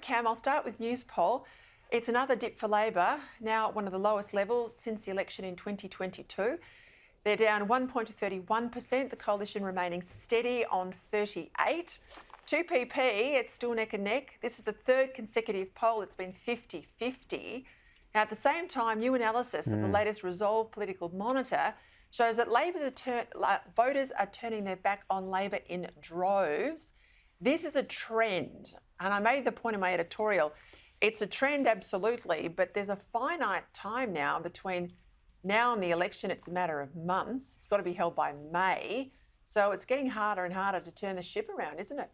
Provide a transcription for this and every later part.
Cam, I'll start with Newspoll. It's another dip for Labor, now at one of the lowest levels since the election in 2022. They're down 1 point to 31%, the coalition remaining steady on 38. 2PP, it's still neck and neck. This is the third consecutive poll. It's been 50-50. Now, at the same time, new analysis of the latest Resolve Political Monitor shows that voters are turning their back on Labor in droves. This is a trend, and I made the point in my editorial. It's a trend, absolutely, but there's a finite time now between now and the election. It's a matter of months. It's got to be held by May. So it's getting harder and harder to turn the ship around, isn't it?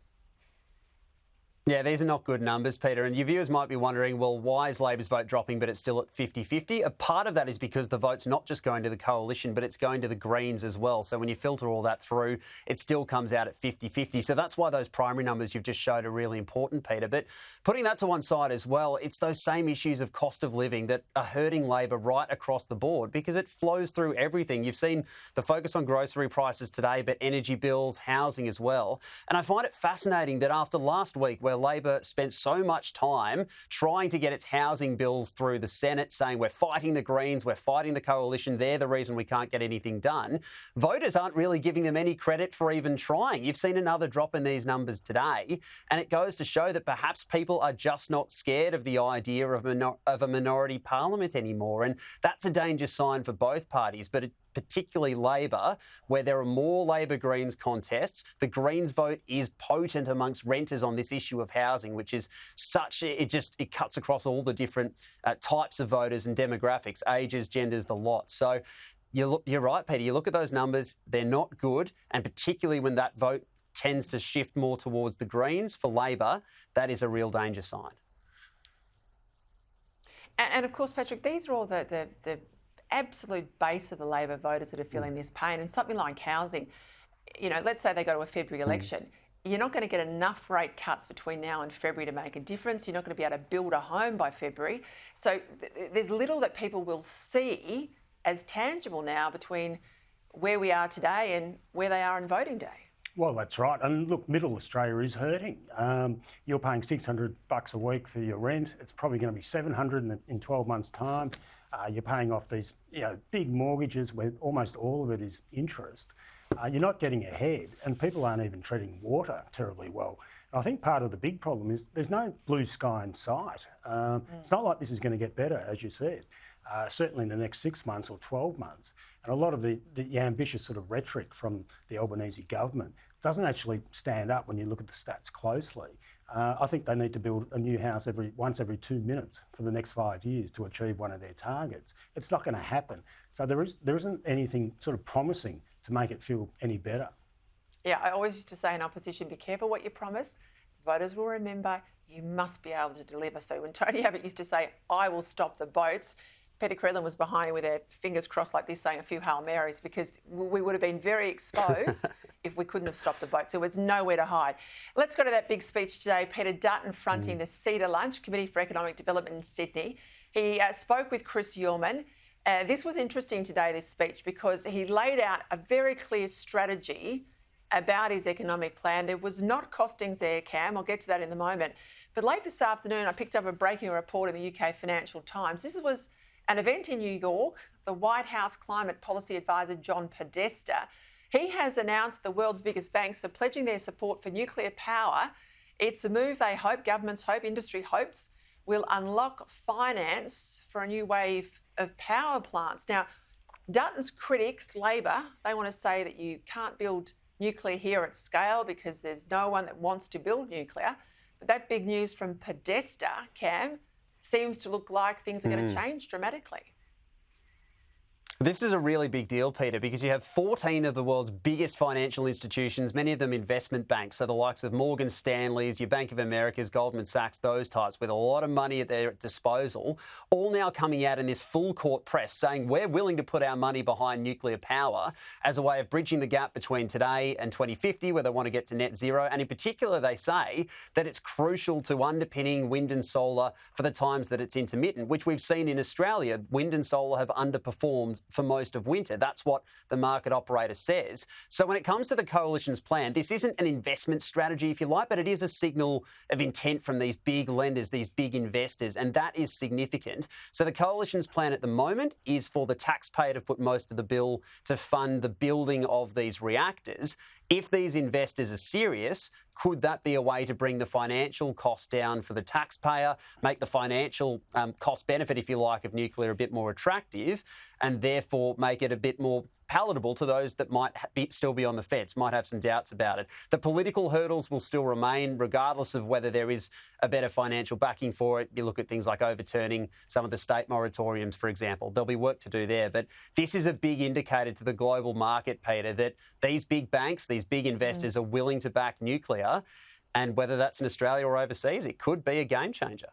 Yeah, these are not good numbers, Peter. And your viewers might be wondering, well, why is Labor's vote dropping but it's still at 50-50? A part of that is because the vote's not just going to the coalition, but it's going to the Greens as well. So when you filter all that through, it still comes out at 50-50. So that's why those primary numbers you've just showed are really important, Peter. But putting that to one side as well, it's those same issues of cost of living that are hurting Labor right across the board because it flows through everything. You've seen the focus on grocery prices today, but energy bills, housing as well. And I find it fascinating that after last week, where Labor spent so much time trying to get its housing bills through the Senate, saying we're fighting the Greens, we're fighting the coalition, they're the reason we can't get anything done, voters aren't really giving them any credit for even trying. You've seen another drop in these numbers today, and it goes to show that perhaps people are just not scared of the idea of a minority parliament anymore, and that's a dangerous sign for both parties, but particularly Labor, where there are more Labor-Greens contests. The Greens vote is potent amongst renters on this issue of housing, which is such, it cuts across all the different types of voters and demographics, ages, genders, the lot. So you're right, Peter, you look at those numbers, they're not good, and particularly when that vote tends to shift more towards the Greens for Labor, that is a real danger sign. And of course, Patrick, these are all the absolute base of the Labor voters that are feeling this pain. And something like housing, you know, let's say they go to a February election, you're not going to get enough rate cuts between now and February to make a difference. You're not going to be able to build a home by February. So there's little that people will see as tangible now between where we are today and where they are on voting day. Well, that's right. And look, Middle Australia is hurting. You're paying $600 a week for your rent. It's probably going to be $700 in 12 months' time. You're paying off these big mortgages where almost all of it is interest. You're not getting ahead, and people aren't even treating water terribly well. And I think part of the big problem is there's no blue sky in sight. It's not like this is going to get better, as you said, certainly in the next 6 months or 12 months. And a lot of the ambitious sort of rhetoric from the Albanese government doesn't actually stand up when you look at the stats closely. I think they need to build a new house once every 2 minutes for the next 5 years to achieve one of their targets. It's not going to happen. So there isn't anything sort of promising to make it feel any better. Yeah, I always used to say in opposition, be careful what you promise. Voters will remember you must be able to deliver. So when Tony Abbott used to say, I will stop the boats, Peta Credlin was behind him with her fingers crossed like this, saying a few Hail Marys, because we would have been very exposed if we couldn't have stopped the boat. So there's nowhere to hide. Let's go to that big speech today. Peter Dutton fronting the Cedar Lunch, Committee for Economic Development in Sydney. He spoke with Chris Yeoman. This was interesting today, this speech, because he laid out a very clear strategy about his economic plan. There was not costings there, Cam. I'll get to that in a moment. But late this afternoon, I picked up a breaking report in the UK Financial Times. This was an event in New York. The White House climate policy advisor, John Podesta, he has announced the world's biggest banks are pledging their support for nuclear power. It's a move they hope, governments hope, industry hopes, will unlock finance for a new wave of power plants. Now, Dutton's critics, Labor, they want to say that you can't build nuclear here at scale because there's no one that wants to build nuclear. But that big news from Podesta, Cam, seems to look like things are going to change dramatically. This is a really big deal, Peter, because you have 14 of the world's biggest financial institutions, many of them investment banks, so the likes of Morgan Stanley's, your Bank of America's, Goldman Sachs, those types, with a lot of money at their disposal, all now coming out in this full court press saying we're willing to put our money behind nuclear power as a way of bridging the gap between today and 2050, where they want to get to net zero. And in particular, they say that it's crucial to underpinning wind and solar for the times that it's intermittent, which we've seen in Australia. Wind and solar have underperformed for most of winter. That's what the market operator says. So when it comes to the coalition's plan, this isn't an investment strategy, if you like, but it is a signal of intent from these big lenders, these big investors, and that is significant. So the coalition's plan at the moment is for the taxpayer to foot most of the bill to fund the building of these reactors. If these investors are serious, could that be a way to bring the financial cost down for the taxpayer, make the financial cost benefit, if you like, of nuclear a bit more attractive, and therefore make it a bit more palatable to those that might still be on the fence, might have some doubts about it? The political hurdles will still remain, regardless of whether there is a better financial backing for it. You look at things like overturning some of the state moratoriums, for example. There'll be work to do there. But this is a big indicator to the global market, Peter, that these big banks, these big investors are willing to back nuclear. And whether that's in Australia or overseas, it could be a game changer.